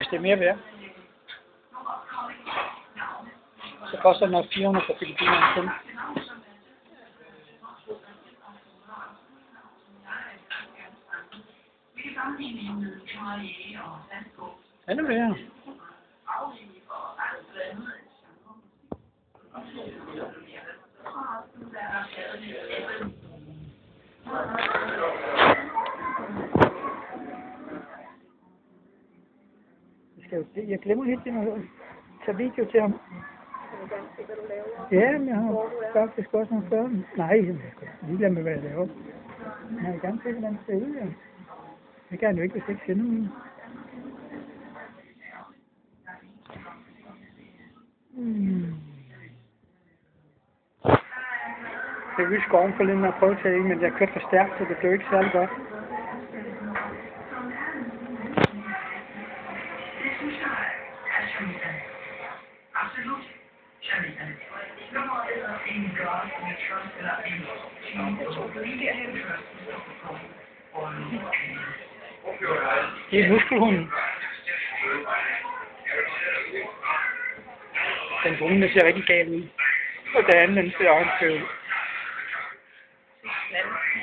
hvis det er mere værd. Så koster det nok 400 på Filippinerne kun. Endnu mere. Jeg glemmer helt det, at tage video til ham. Ja, men jeg har faktisk også nogle før. Nej, jeg kan lige lade med, hvad jeg laver. Men jeg vil gerne se, hvordan det ser ud, ja. Det kan han jo ikke, hvis jeg ikke sender mig. Jeg vil skoven for lidt med at prøve at tage, men jeg kørte for stærkt, så det blev ikke særlig godt. Absolut. Nummeret hedder en god med trust eller en det er muskelhunden. Den brune ser rigtig gal ud. Og den anden, den ser også ud.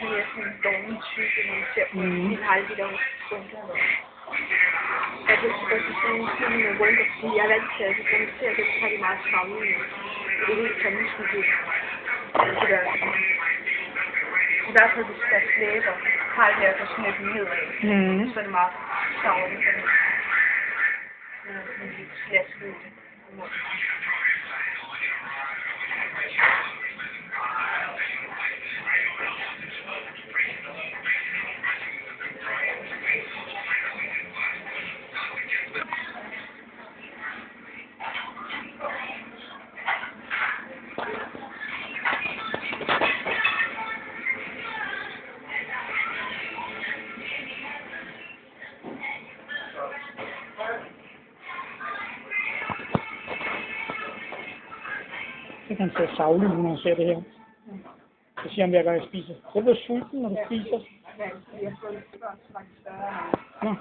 De er sådan en dårlig type, når man ser på de har alle de der punkter. Jeg kan også godt sådan en film med rundt, fordi jeg er vant til, at når man ser det, så har de meget savnet. Det er helt tandesmiddigt. Det der. I hvert fald, hvis der slæber, har det altså sådan et nedad. Så er det meget savnet. Sådan lidt slasket. Så kan han se savlig, når han ser det her. Så siger han, hver gang jeg spiser. Så bliver sulten, når du spiser. Ja, jeg får det faktisk større. Nå.